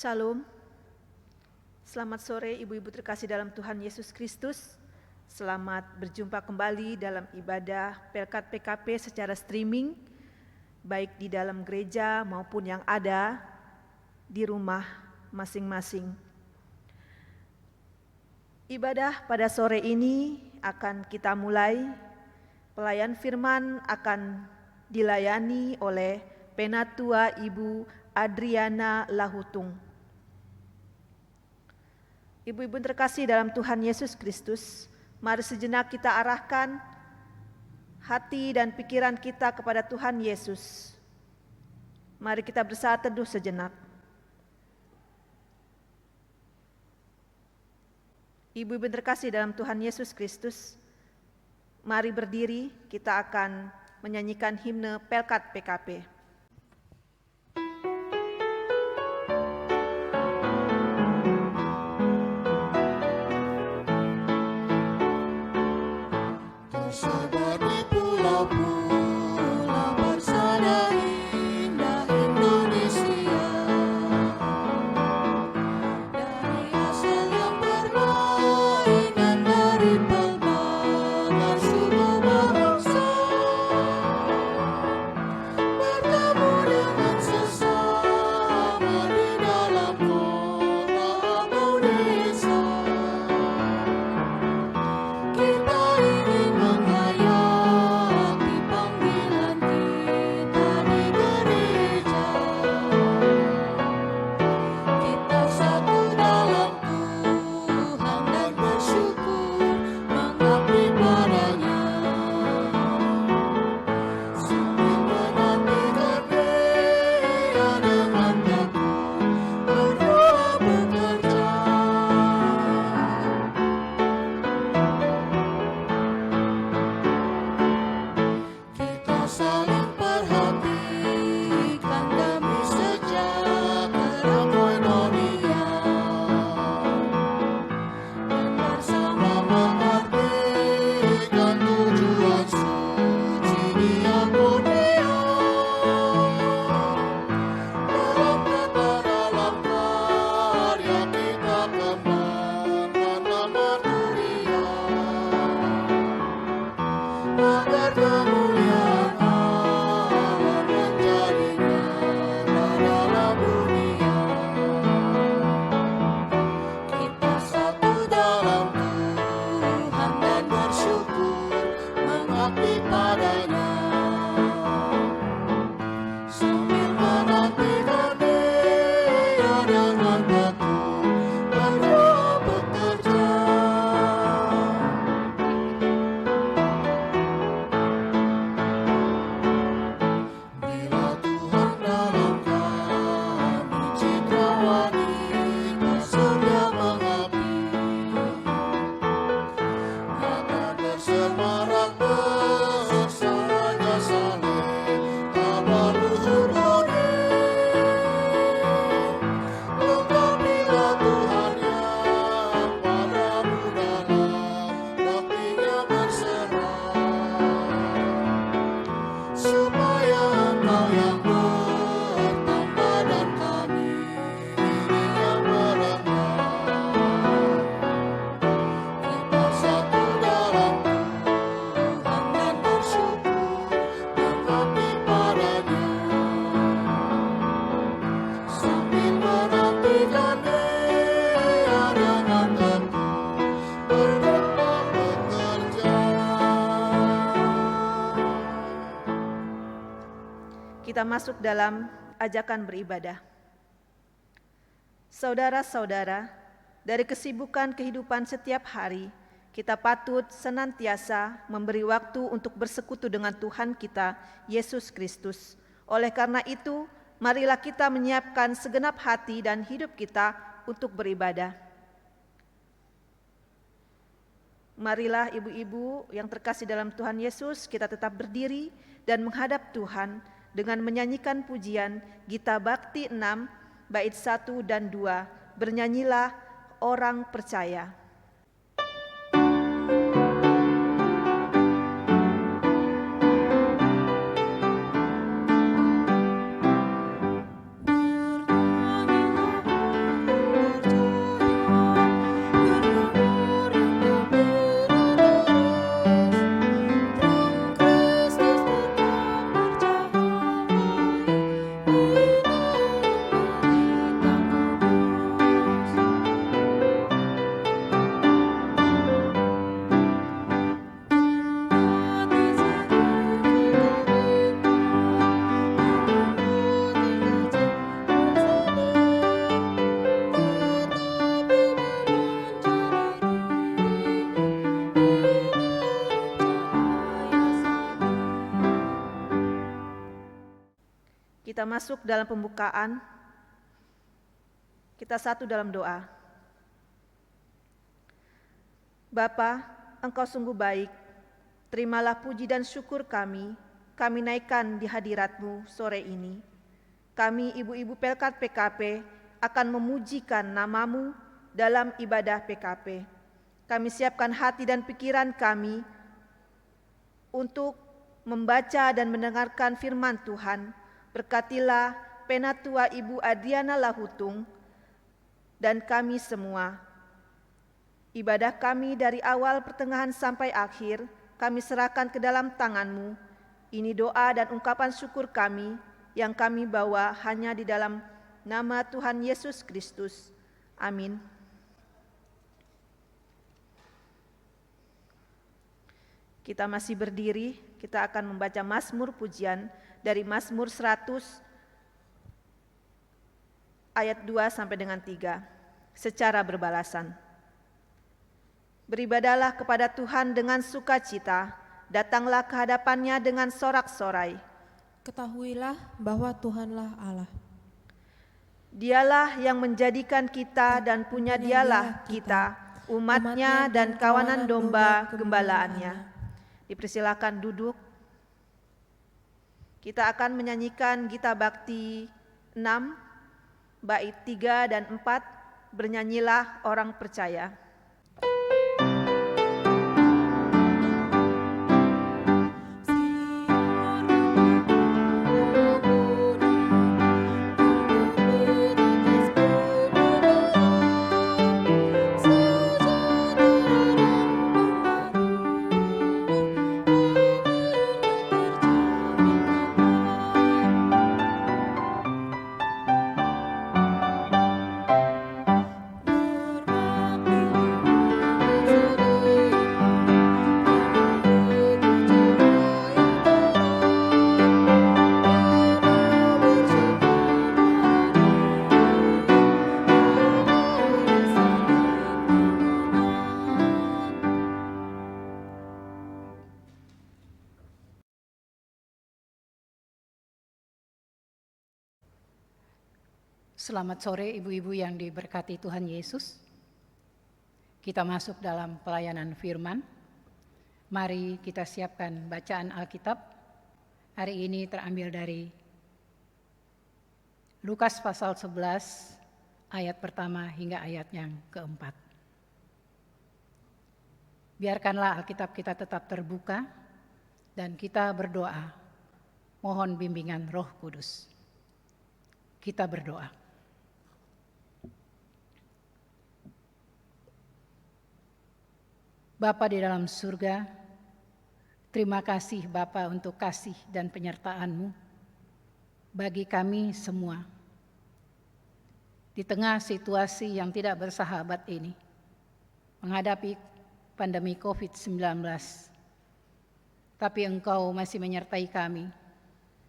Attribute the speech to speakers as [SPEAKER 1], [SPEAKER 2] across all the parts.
[SPEAKER 1] Shalom, selamat sore ibu-ibu terkasih dalam Tuhan Yesus Kristus. Selamat berjumpa kembali dalam ibadah Pelkat PKP secara streaming, baik di dalam gereja maupun yang ada di rumah masing-masing. Ibadah pada sore ini akan kita mulai. Pelayan firman akan dilayani oleh Penatua Ibu Adriana Lahutung. Ibu-ibu terkasih dalam Tuhan Yesus Kristus, mari sejenak kita arahkan hati dan pikiran kita kepada Tuhan Yesus. Mari kita bersaat teduh sejenak. Ibu-ibu terkasih dalam Tuhan Yesus Kristus, mari berdiri, kita akan menyanyikan himne Pelkat PKP.
[SPEAKER 2] Tersebar di pulau-pulau bersada indah Indonesia, dari asal yang bermain dan dari pelbagai suku bangsa, bertemu dengan sesama di dalam kota atau desa. Kita ingin menghayati panggilan kita di gereja. Kita satu dalam Tuhan dan bersyukur mengabdi padanya, sambil menantikan Dia dengan tekun berdoa bekerja. Kita saling perhatikan demi sejahtera koinonia, dan bersama mengartikan tujuan suci diakonia. Dalam kata, dalam karya kita kembangkan nama Tuhan, agar kemuliaan Allah menjadi nyata dalam dunia. Kita satu dalam Tuhan dan bersyukur mengabdi padanya, sambil menantikan Dia dengan tekun berdoa bekerja. Bila Tuhan dalam kami citra wanita surga mengabdi, nyata bersemarak bersama saleh kabar luhur budi. Lengkapilah Tuhan yang padamu dalam baktinya berserah, supaya Engkau yang bertambah dan kami ini yang merendah. Kita satu dalam Tuhan dan bersyukur mengabdi padanya, sambil menantikan Dia dengan tekun berdoa bekerja.
[SPEAKER 1] Kita masuk dalam ajakan beribadah. Saudara-saudara, dari kesibukan kehidupan setiap hari, kita patut senantiasa memberi waktu untuk bersekutu dengan Tuhan kita, Yesus Kristus. Oleh karena itu, marilah kita menyiapkan segenap hati dan hidup kita untuk beribadah. Marilah ibu-ibu yang terkasih dalam Tuhan Yesus, kita tetap berdiri dan menghadap Tuhan dengan menyanyikan pujian Gita Bakti 6 bait 1 dan 2. Bernyanyilah orang percaya.
[SPEAKER 2] Bernyanyilah
[SPEAKER 1] Kita masuk dalam pembukaan. Kita satu dalam doa. Bapa, Engkau sungguh baik. Terimalah puji dan syukur kami naikkan di hadirat-Mu sore ini. Kami ibu-ibu Pelkat PKP akan memujikan nama-Mu dalam ibadah PKP. Kami siapkan hati dan pikiran kami untuk membaca dan mendengarkan firman Tuhan. Berkatilah Penatua Ibu Adriana Lahutung dan kami semua. Ibadah kami dari awal, pertengahan sampai akhir, kami serahkan ke dalam tangan-Mu. Ini doa dan ungkapan syukur kami yang kami bawa hanya di dalam nama Tuhan Yesus Kristus. Amin. Kita masih berdiri, kita akan membaca Mazmur pujian dari Mazmur 100 ayat 2 sampai dengan 3 secara berbalasan. Beribadahlah kepada Tuhan dengan sukacita, datanglah ke hadapan-Nya dengan sorak-sorai.
[SPEAKER 3] Ketahuilah bahwa Tuhanlah Allah.
[SPEAKER 1] Dialah yang menjadikan kita dan punya Dialah kita, umat-Nya dan kawanan domba gembalaannya. Dipersilakan duduk. Kita akan menyanyikan Gita Bakti 6, bait 3 dan 4, bernyanyilah orang percaya.
[SPEAKER 4] Selamat sore ibu-ibu yang diberkati Tuhan Yesus. Kita masuk dalam pelayanan firman. Mari kita siapkan bacaan Alkitab. Hari ini terambil dari Lukas pasal 11 ayat pertama hingga ayat yang keempat. Biarkanlah Alkitab kita tetap terbuka dan kita berdoa. Mohon bimbingan Roh Kudus. Kita berdoa. Bapa di dalam surga, terima kasih Bapa untuk kasih dan penyertaan-Mu bagi kami semua. Di tengah situasi yang tidak bersahabat ini, menghadapi pandemi COVID-19, tapi Engkau masih menyertai kami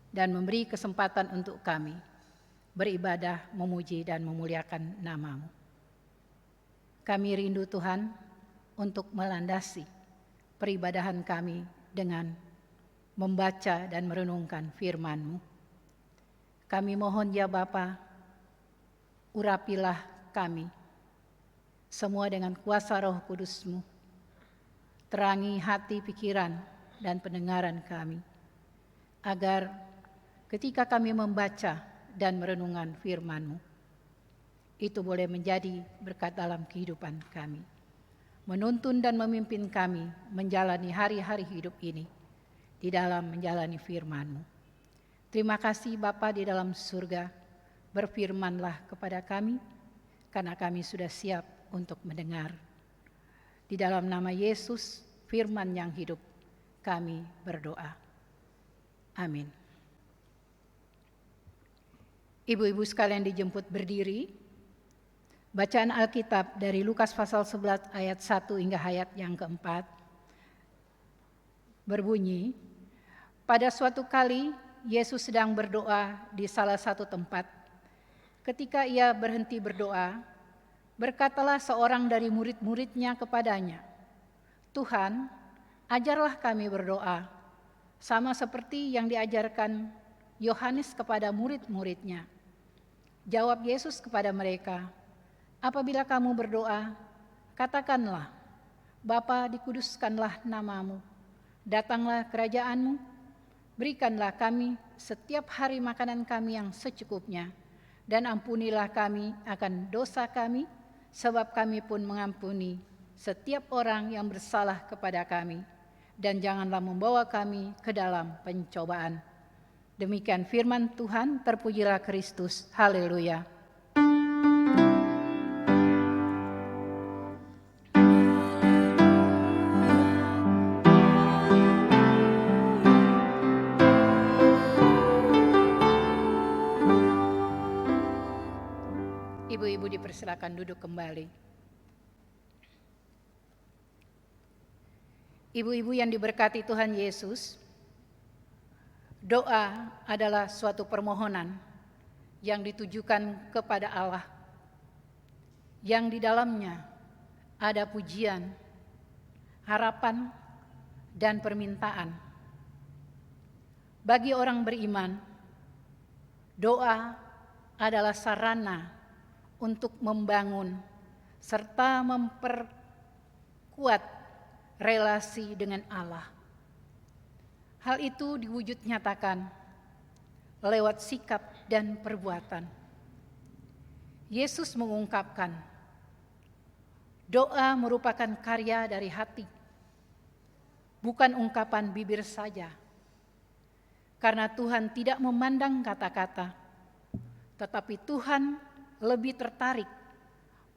[SPEAKER 4] dan memberi kesempatan untuk kami beribadah, memuji dan memuliakan nama-Mu. Kami rindu Tuhan, untuk melandasi peribadahan kami dengan membaca dan merenungkan firman-Mu. Kami mohon ya Bapa, urapilah kami semua dengan kuasa Roh Kudus-Mu. Terangi hati, pikiran, dan pendengaran kami, agar ketika kami membaca dan merenungkan firman-Mu, itu boleh menjadi berkat dalam kehidupan kami, menuntun dan memimpin kami menjalani hari-hari hidup ini di dalam menjalani firman-Mu. Terima kasih Bapa di dalam surga, berfirmanlah kepada kami, karena kami sudah siap untuk mendengar. Di dalam nama Yesus, firman yang hidup, kami berdoa. Amin. Ibu-ibu sekalian dijemput berdiri. Bacaan Alkitab dari Lukas pasal 11 ayat 1 hingga ayat yang keempat berbunyi, pada suatu kali Yesus sedang berdoa di salah satu tempat. Ketika ia berhenti berdoa, berkatalah seorang dari murid-muridnya kepadanya, Tuhan, ajarlah kami berdoa, sama seperti yang diajarkan Yohanes kepada murid-muridnya. Jawab Yesus kepada mereka, apabila kamu berdoa, katakanlah, Bapa, dikuduskanlah namamu, datanglah kerajaanmu, berikanlah kami setiap hari makanan kami yang secukupnya, dan ampunilah kami akan dosa kami, sebab kami pun mengampuni setiap orang yang bersalah kepada kami. Dan janganlah membawa kami ke dalam pencobaan. Demikian firman Tuhan, terpujilah Kristus. Haleluya. Ibu-ibu dipersilakan duduk kembali. Ibu-ibu yang diberkati Tuhan Yesus, doa adalah suatu permohonan yang ditujukan kepada Allah, yang di dalamnya ada pujian, harapan, dan permintaan. Bagi orang beriman, doa adalah sarana untuk membangun serta memperkuat relasi dengan Allah. Hal itu diwujud nyatakan lewat sikap dan perbuatan. Yesus mengungkapkan, doa merupakan karya dari hati, bukan ungkapan bibir saja. Karena Tuhan tidak memandang kata-kata, tetapi Tuhan lebih tertarik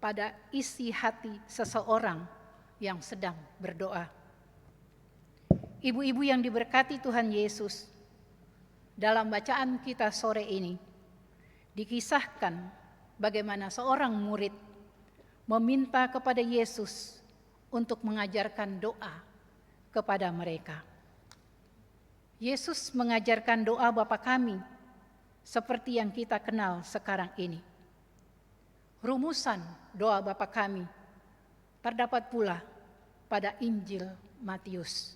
[SPEAKER 4] pada isi hati seseorang yang sedang berdoa. Ibu-ibu yang diberkati Tuhan Yesus, dalam bacaan kita sore ini dikisahkan bagaimana seorang murid meminta kepada Yesus untuk mengajarkan doa kepada mereka. Yesus mengajarkan doa Bapa kami seperti yang kita kenal sekarang ini. Rumusan doa Bapa kami terdapat pula pada Injil Matius.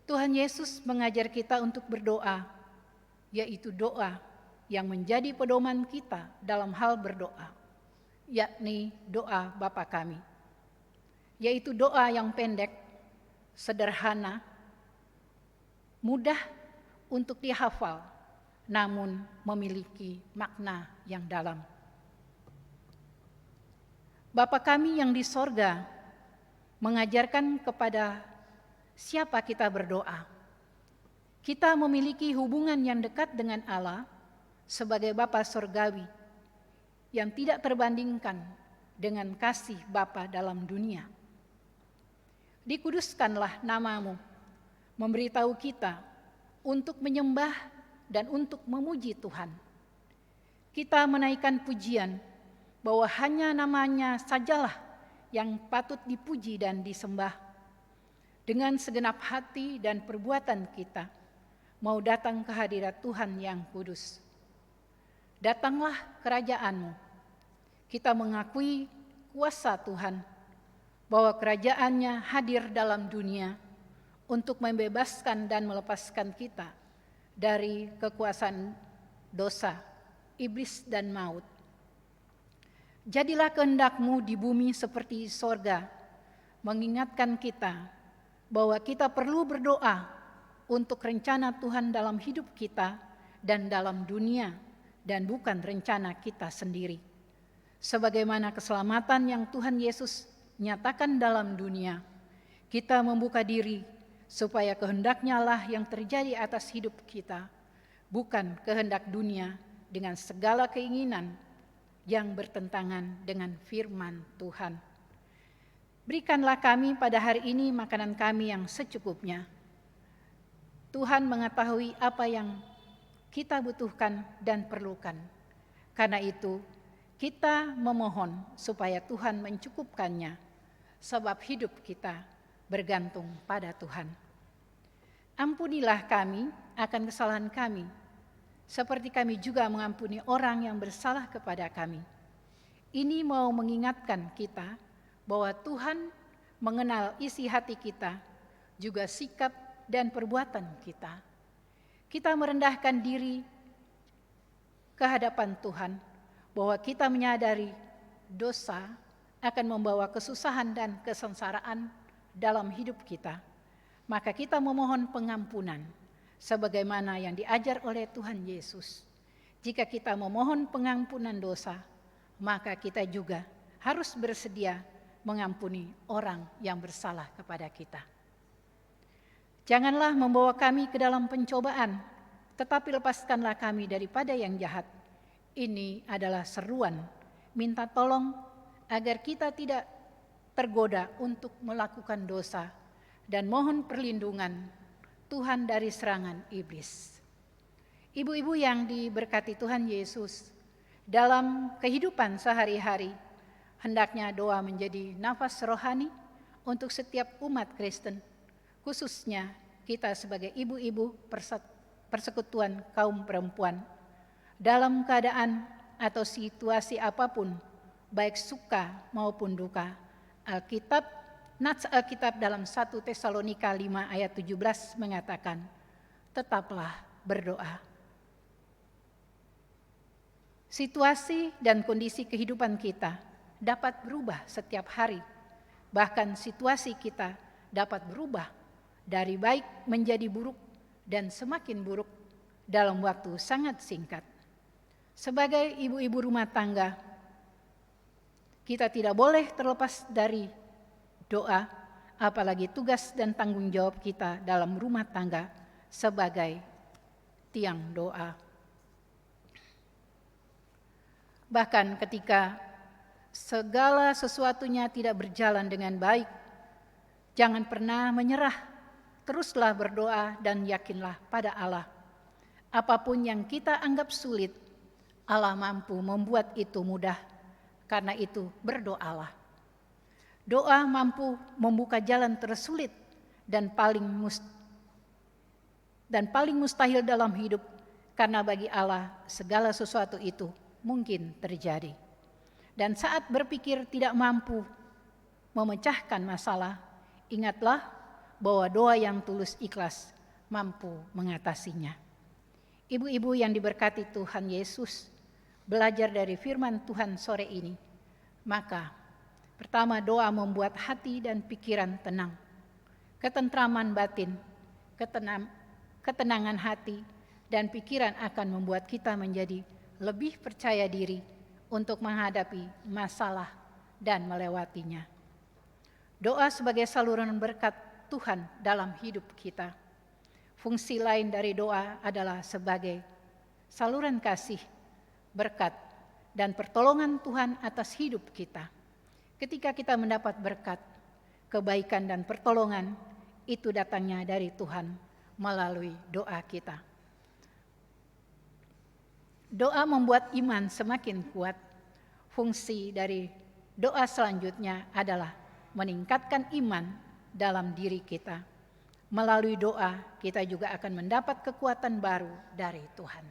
[SPEAKER 4] Tuhan Yesus mengajar kita untuk berdoa, yaitu doa yang menjadi pedoman kita dalam hal berdoa, yakni doa Bapa kami, yaitu doa yang pendek, sederhana, mudah untuk dihafal, namun memiliki makna yang dalam. Bapa kami yang di sorga mengajarkan kepada siapa kita berdoa. Kita memiliki hubungan yang dekat dengan Allah sebagai Bapa sorgawi yang tidak terbandingkan dengan kasih Bapa dalam dunia. Dikuduskanlah namamu, memberitahu kita untuk menyembah dan untuk memuji Tuhan. Kita menaikkan pujian bahwa hanya namanya sajalah yang patut dipuji dan disembah. Dengan segenap hati dan perbuatan kita, mau datang ke hadirat Tuhan yang kudus. Datanglah kerajaanmu. Kita mengakui kuasa Tuhan, bahwa kerajaannya hadir dalam dunia untuk membebaskan dan melepaskan kita dari kekuasaan dosa, iblis dan maut. Jadilah kehendak-Mu di bumi seperti di sorga, mengingatkan kita bahwa kita perlu berdoa untuk rencana Tuhan dalam hidup kita dan dalam dunia, dan bukan rencana kita sendiri. Sebagaimana keselamatan yang Tuhan Yesus nyatakan dalam dunia, kita membuka diri supaya kehendak-Nya lah yang terjadi atas hidup kita, bukan kehendak dunia dengan segala keinginan yang bertentangan dengan firman Tuhan. Berikanlah kami pada hari ini makanan kami yang secukupnya. Tuhan mengetahui apa yang kita butuhkan dan perlukan. Karena itu, kita memohon supaya Tuhan mencukupkannya, sebab hidup kita bergantung pada Tuhan. Ampunilah kami akan kesalahan kami, seperti kami juga mengampuni orang yang bersalah kepada kami. Ini mau mengingatkan kita bahwa Tuhan mengenal isi hati kita, juga sikap dan perbuatan kita. kita merendahkan diri ke hadapan Tuhan, bahwa kita menyadari dosa akan membawa kesusahan dan kesengsaraan dalam hidup kita, maka kita memohon pengampunan sebagaimana yang diajar oleh Tuhan Yesus. Jika kita memohon pengampunan dosa, maka kita juga harus bersedia mengampuni orang yang bersalah kepada kita. Janganlah membawa kami ke dalam pencobaan, tetapi lepaskanlah kami daripada yang jahat. Ini adalah seruan minta tolong agar kita tidak tergoda untuk melakukan dosa dan mohon perlindungan Tuhan dari serangan iblis. Ibu-ibu yang diberkati Tuhan Yesus, dalam kehidupan sehari-hari, hendaknya doa menjadi nafas rohani untuk setiap umat Kristen, khususnya kita sebagai ibu-ibu persekutuan kaum perempuan. Dalam keadaan atau situasi apapun, baik suka maupun duka, Nats Alkitab dalam 1 Tesalonika 5 ayat 17 mengatakan, tetaplah berdoa. Situasi dan kondisi kehidupan kita dapat berubah setiap hari. Bahkan situasi kita dapat berubah dari baik menjadi buruk dan semakin buruk dalam waktu sangat singkat. Sebagai ibu-ibu rumah tangga, kita tidak boleh terlepas dari doa, apalagi tugas dan tanggung jawab kita dalam rumah tangga sebagai tiang doa. Bahkan ketika segala sesuatunya tidak berjalan dengan baik, jangan pernah menyerah, teruslah berdoa dan yakinlah pada Allah. Apapun yang kita anggap sulit, Allah mampu membuat itu mudah. Karena itu berdoalah. Doa mampu membuka jalan tersulit dan paling mustahil dalam hidup, karena bagi Allah segala sesuatu itu mungkin terjadi. Dan saat berpikir tidak mampu memecahkan masalah, ingatlah bahwa doa yang tulus ikhlas mampu mengatasinya. Ibu-ibu yang diberkati Tuhan Yesus, belajar dari firman Tuhan sore ini, maka pertama, doa membuat hati dan pikiran tenang. Ketentraman batin, ketenangan hati dan pikiran akan membuat kita menjadi lebih percaya diri untuk menghadapi masalah dan melewatinya. Doa sebagai saluran berkat Tuhan dalam hidup kita. Fungsi lain dari doa adalah sebagai saluran kasih, berkat, dan pertolongan Tuhan atas hidup kita. Ketika kita mendapat berkat, kebaikan dan pertolongan, itu datangnya dari Tuhan melalui doa kita. Doa membuat iman semakin kuat. Fungsi dari doa selanjutnya adalah meningkatkan iman dalam diri kita. Melalui doa, kita juga akan mendapat kekuatan baru dari Tuhan.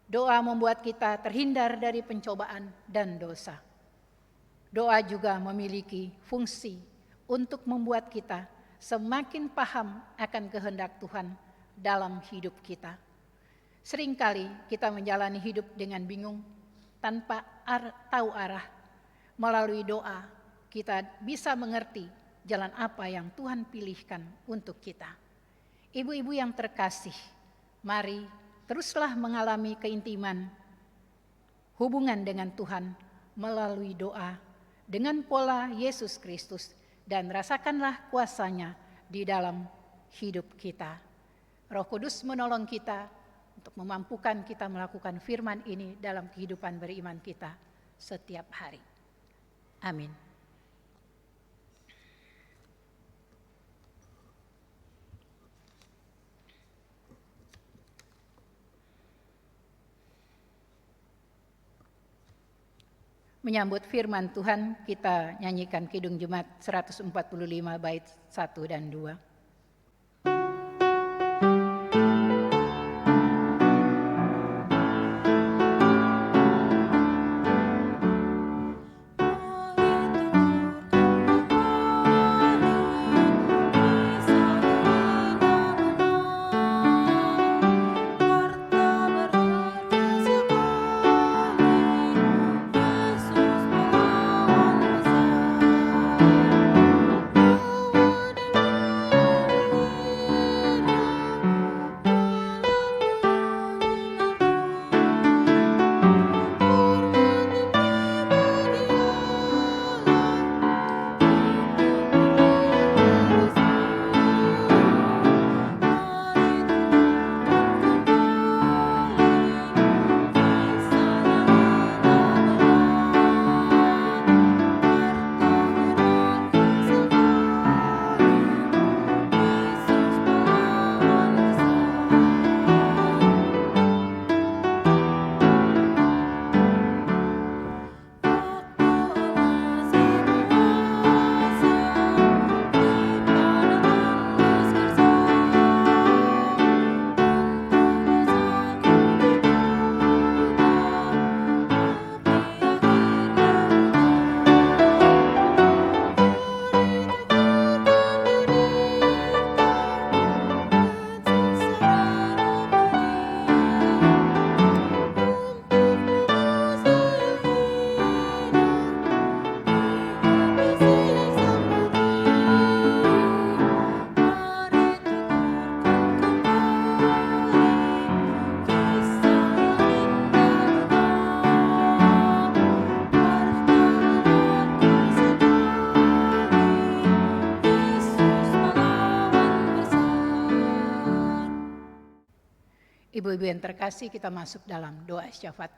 [SPEAKER 4] Doa membuat kita terhindar dari pencobaan dan dosa. Doa juga memiliki fungsi untuk membuat kita semakin paham akan kehendak Tuhan dalam hidup kita. Seringkali kita menjalani hidup dengan bingung, tanpa tahu arah. Melalui doa, kita bisa mengerti jalan apa yang Tuhan pilihkan untuk kita. Ibu-ibu yang terkasih, mari teruslah mengalami keintiman hubungan dengan Tuhan melalui doa dengan pola Yesus Kristus, dan rasakanlah kuasanya di dalam hidup kita. Roh Kudus menolong kita untuk memampukan kita melakukan firman ini dalam kehidupan beriman kita setiap hari. Amin. Menyambut firman Tuhan, kita nyanyikan Kidung Jemaat 145 bait 1 dan 2. Ibu-ibu yang terkasih, kita masuk dalam doa syafaat.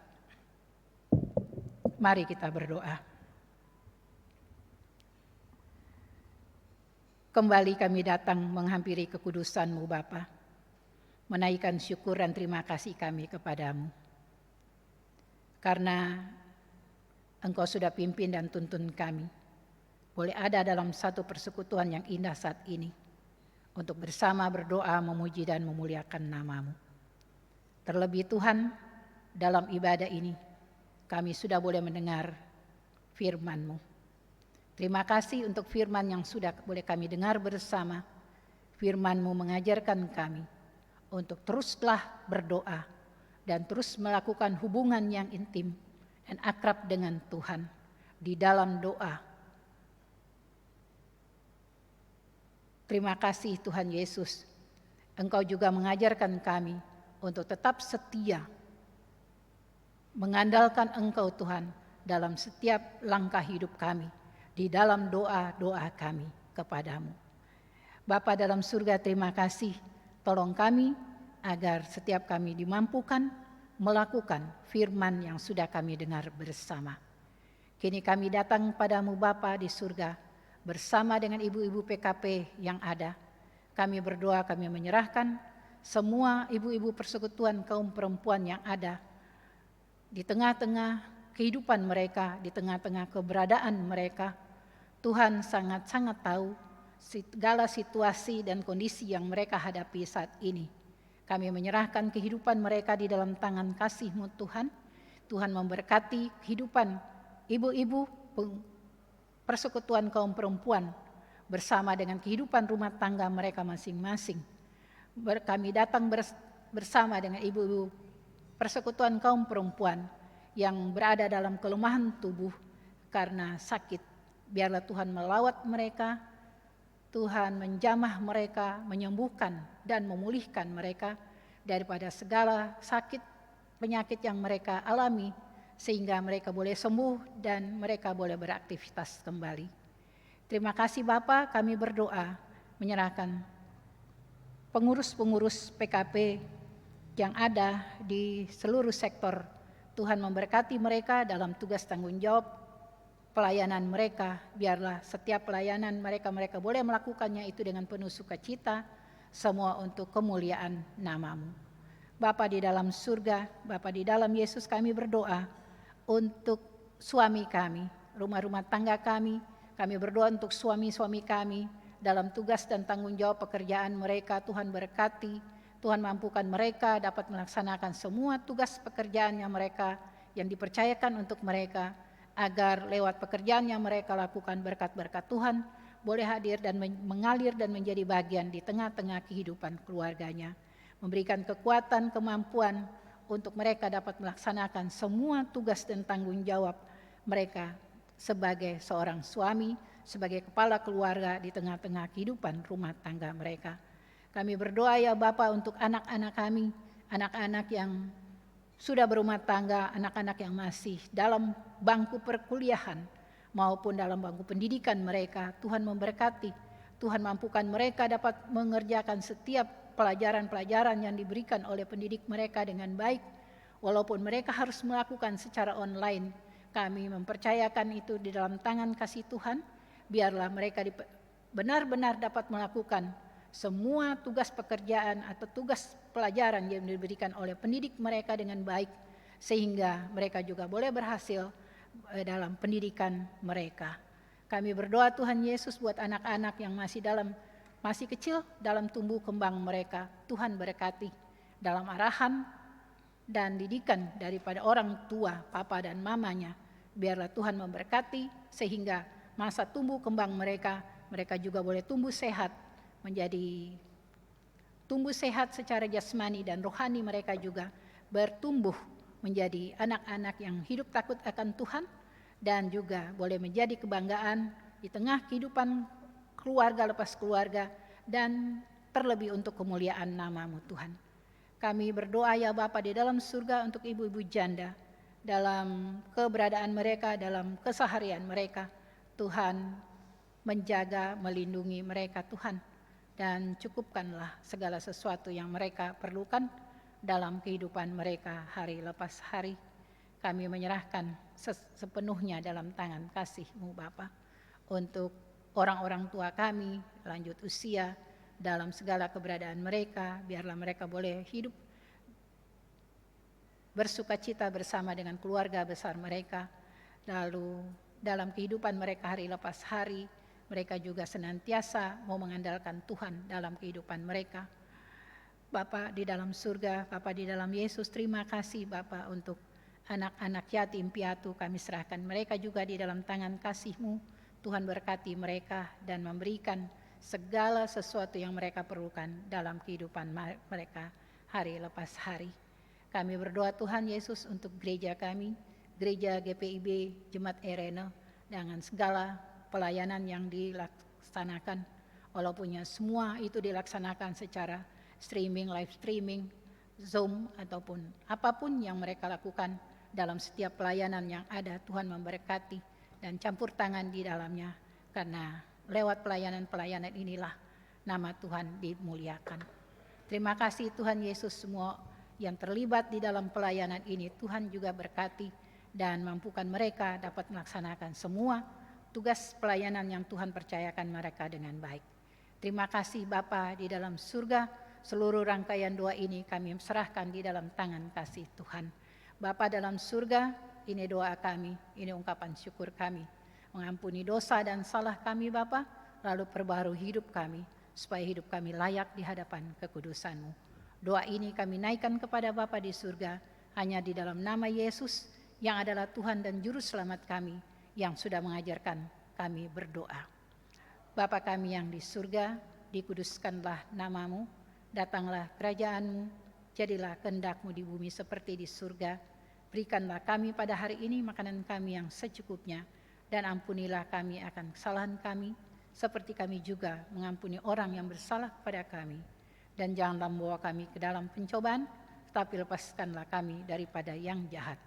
[SPEAKER 4] Mari kita berdoa. Kembali kami datang menghampiri kekudusan-Mu Bapa, menaikkan syukur dan terima kasih kami kepadamu. Karena Engkau sudah pimpin dan tuntun kami, boleh ada dalam satu persekutuan yang indah saat ini, untuk bersama berdoa, memuji dan memuliakan nama-Mu. Terlebih Tuhan, dalam ibadah ini, kami sudah boleh mendengar firman-Mu. Terima kasih untuk firman yang sudah boleh kami dengar bersama. Firman-Mu mengajarkan kami untuk teruslah berdoa dan terus melakukan hubungan yang intim dan akrab dengan Tuhan di dalam doa. Terima kasih Tuhan Yesus, Engkau juga mengajarkan kami untuk tetap setia, mengandalkan Engkau Tuhan dalam setiap langkah hidup kami, di dalam doa-doa kami kepadamu. Bapa dalam surga, terima kasih, tolong kami agar setiap kami dimampukan melakukan firman yang sudah kami dengar bersama. Kini kami datang padamu Bapa di surga, bersama dengan ibu-ibu PKP yang ada. Kami berdoa, kami menyerahkan semua ibu-ibu persekutuan kaum perempuan yang ada di tengah-tengah kehidupan mereka, di tengah-tengah keberadaan mereka. Tuhan sangat-sangat tahu segala situasi dan kondisi yang mereka hadapi saat ini. Kami menyerahkan kehidupan mereka di dalam tangan kasih-Mu Tuhan. Tuhan memberkati kehidupan ibu-ibu persekutuan kaum perempuan bersama dengan kehidupan rumah tangga mereka masing-masing. Kami datang bersama dengan ibu-ibu persekutuan kaum perempuan yang berada dalam kelemahan tubuh karena sakit. Biarlah Tuhan melawat mereka, Tuhan menjamah mereka, menyembuhkan dan memulihkan mereka daripada segala sakit, penyakit yang mereka alami, sehingga mereka boleh sembuh dan mereka boleh beraktivitas kembali. Terima kasih Bapa, kami berdoa menyerahkan pengurus-pengurus PKP yang ada di seluruh sektor. Tuhan memberkati mereka dalam tugas tanggung jawab pelayanan mereka. Biarlah setiap pelayanan mereka boleh melakukannya itu dengan penuh sukacita, semua untuk kemuliaan nama-Mu. Bapa di dalam surga, Bapa di dalam Yesus, kami berdoa untuk suami kami, rumah-rumah tangga kami berdoa untuk suami-suami kami dalam tugas dan tanggung jawab pekerjaan mereka. Tuhan berkati, Tuhan mampukan mereka dapat melaksanakan semua tugas pekerjaan yang mereka yang dipercayakan untuk mereka, agar lewat pekerjaan yang mereka lakukan berkat-berkat Tuhan boleh hadir dan mengalir dan menjadi bagian di tengah-tengah kehidupan keluarganya. Memberikan kekuatan, kemampuan untuk mereka dapat melaksanakan semua tugas dan tanggung jawab mereka sebagai seorang suami, sebagai kepala keluarga di tengah-tengah kehidupan rumah tangga mereka. Kami berdoa ya Bapa untuk anak-anak kami, anak-anak yang sudah berumah tangga, anak-anak yang masih dalam bangku perkuliahan maupun dalam bangku pendidikan mereka. Tuhan memberkati, Tuhan mampukan mereka dapat mengerjakan setiap pelajaran-pelajaran yang diberikan oleh pendidik mereka dengan baik. Walaupun mereka harus melakukan secara online, kami mempercayakan itu di dalam tangan kasih Tuhan. Biarlah mereka benar-benar dapat melakukan semua tugas pekerjaan atau tugas pelajaran yang diberikan oleh pendidik mereka dengan baik, sehingga mereka juga boleh berhasil dalam pendidikan mereka. Kami berdoa Tuhan Yesus buat anak-anak yang masih kecil dalam tumbuh kembang mereka. Tuhan berkati dalam arahan dan didikan daripada orang tua, papa dan mamanya. Biarlah Tuhan memberkati sehingga masa tumbuh kembang mereka juga boleh tumbuh sehat, tumbuh sehat secara jasmani dan rohani. Mereka juga bertumbuh menjadi anak-anak yang hidup takut akan Tuhan dan juga boleh menjadi kebanggaan di tengah kehidupan keluarga lepas keluarga dan terlebih untuk kemuliaan nama-Mu Tuhan. Kami berdoa ya Bapa di dalam surga untuk ibu-ibu janda dalam keberadaan mereka, dalam keseharian mereka. Tuhan menjaga, melindungi mereka Tuhan. Dan cukupkanlah segala sesuatu yang mereka perlukan dalam kehidupan mereka hari lepas hari. Kami menyerahkan sepenuhnya dalam tangan kasih-Mu Bapa, untuk orang-orang tua kami, lanjut usia, dalam segala keberadaan mereka, biarlah mereka boleh hidup bersukacita bersama dengan keluarga besar mereka. Lalu dalam kehidupan mereka hari lepas hari, mereka juga senantiasa mau mengandalkan Tuhan dalam kehidupan mereka. Bapa di dalam surga, Bapa di dalam Yesus, terima kasih Bapa untuk anak-anak yatim piatu. Kami serahkan mereka juga di dalam tangan kasih-Mu. Tuhan berkati mereka dan memberikan segala sesuatu yang mereka perlukan dalam kehidupan mereka hari lepas hari. Kami berdoa Tuhan Yesus untuk gereja kami, gereja GPIB Jemaat Erena, dengan segala pelayanan yang dilaksanakan. Walaupun semua itu dilaksanakan secara streaming, live streaming, Zoom, ataupun apapun yang mereka lakukan dalam setiap pelayanan yang ada, Tuhan memberkati dan campur tangan di dalamnya, karena lewat pelayanan-pelayanan inilah nama Tuhan dimuliakan. Terima kasih Tuhan Yesus, semua yang terlibat di dalam pelayanan ini Tuhan juga berkati dan mampukan mereka dapat melaksanakan semua tugas pelayanan yang Tuhan percayakan mereka dengan baik. Terima kasih Bapa di dalam surga, seluruh rangkaian doa ini kami serahkan di dalam tangan kasih Tuhan. Bapa dalam surga, ini doa kami, ini ungkapan syukur kami. Mengampuni dosa dan salah kami Bapa, lalu perbaharui hidup kami, supaya hidup kami layak di hadapan kekudusan-Mu. Doa ini kami naikkan kepada Bapa di surga, hanya di dalam nama Yesus, yang adalah Tuhan dan Juru Selamat kami, yang sudah mengajarkan kami berdoa. Bapa kami yang di surga, dikuduskanlah nama-Mu, datanglah kerajaan-Mu, jadilah kehendak-Mu di bumi seperti di surga. Berikanlah kami pada hari ini makanan kami yang secukupnya, dan ampunilah kami akan kesalahan kami, seperti kami juga mengampuni orang yang bersalah kepada kami. Dan janganlah membawa kami ke dalam pencobaan, tetapi lepaskanlah kami daripada yang jahat.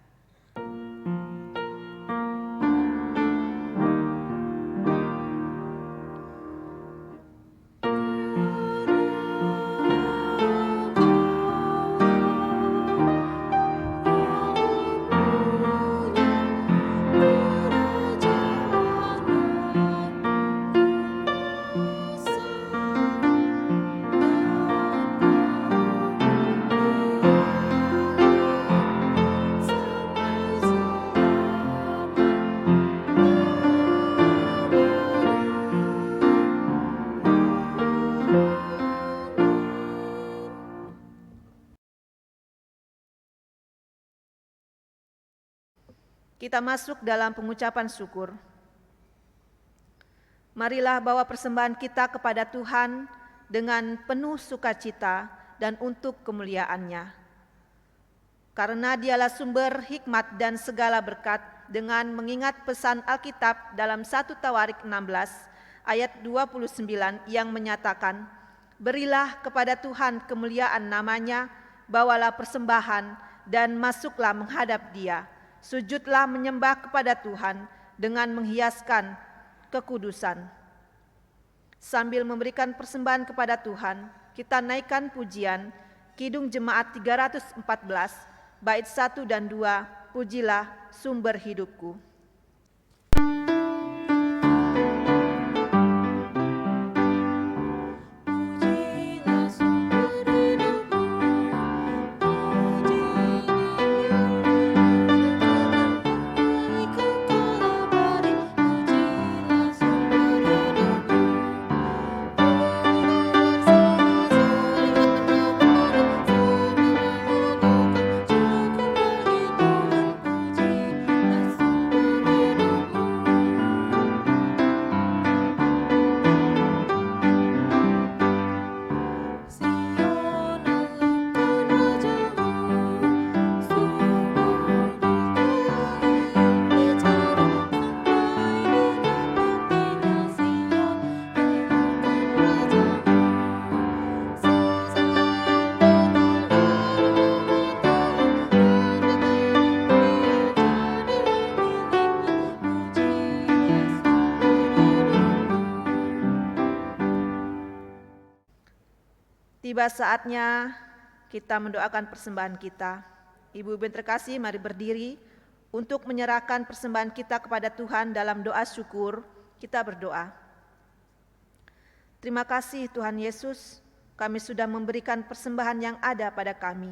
[SPEAKER 1] Kita masuk dalam pengucapan syukur. Marilah bawa persembahan kita kepada Tuhan dengan penuh sukacita dan untuk kemuliaan-Nya. Karena Dialah sumber hikmat dan segala berkat, dengan mengingat pesan Alkitab dalam 1 Tawarik 16 ayat 29 yang menyatakan, "Berilah kepada Tuhan kemuliaan nama-Nya, bawalah persembahan dan masuklah menghadap Dia. Sujudlah menyembah kepada Tuhan dengan menghiaskan kekudusan." Sambil memberikan persembahan kepada Tuhan, kita naikkan pujian Kidung Jemaat 314, bait 1 dan 2, "Pujilah sumber hidupku." Tiba saatnya kita mendoakan persembahan kita. Ibu-ibu yang terkasih, mari berdiri untuk menyerahkan persembahan kita kepada Tuhan dalam doa syukur. Kita berdoa. Terima kasih Tuhan Yesus, kami sudah memberikan persembahan yang ada pada kami.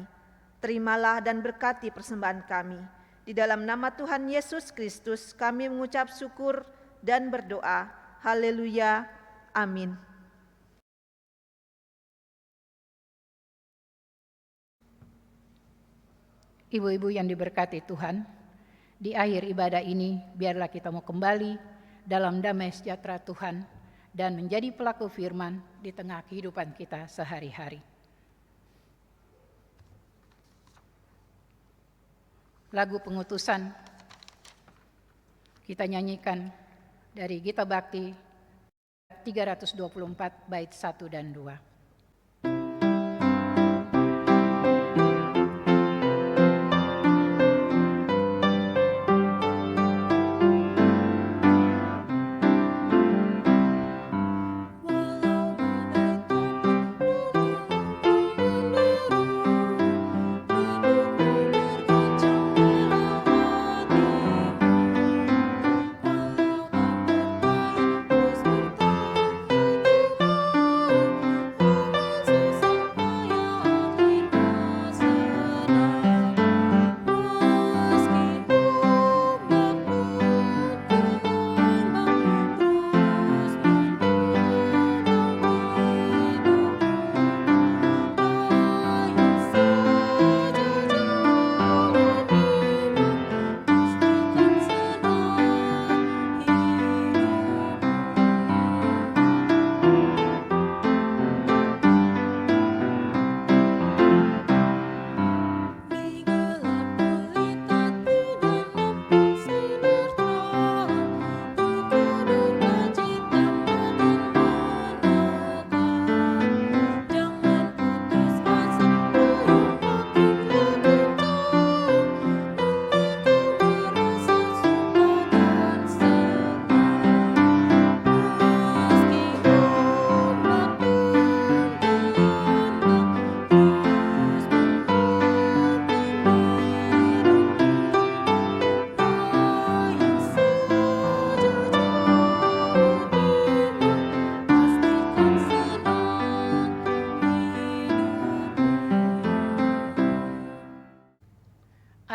[SPEAKER 1] Terimalah dan berkati persembahan kami. Di dalam nama Tuhan Yesus Kristus kami mengucap syukur dan berdoa. Haleluya. Amin.
[SPEAKER 4] Ibu-ibu yang diberkati Tuhan, di akhir ibadah ini biarlah kita mau kembali dalam damai sejahtera Tuhan dan menjadi pelaku firman di tengah kehidupan kita sehari-hari. Lagu pengutusan kita nyanyikan dari Gita Bakti 324 bait 1 dan 2.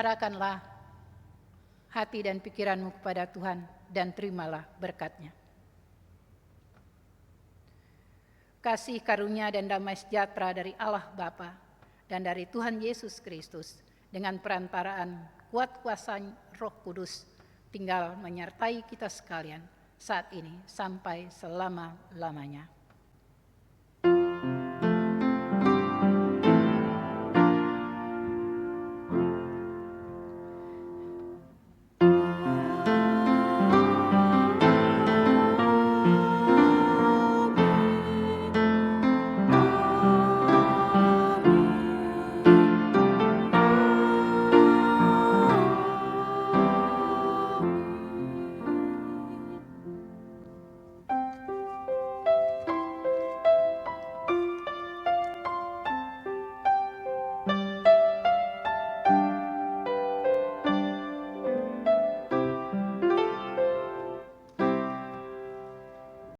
[SPEAKER 4] Arahkanlah hati dan pikiranmu kepada Tuhan dan terimalah berkat-Nya. Kasih karunia dan damai sejahtera dari Allah Bapa dan dari Tuhan Yesus Kristus dengan perantaraan kuat kuasa Roh Kudus tinggal menyertai kita sekalian saat ini sampai selama-lamanya.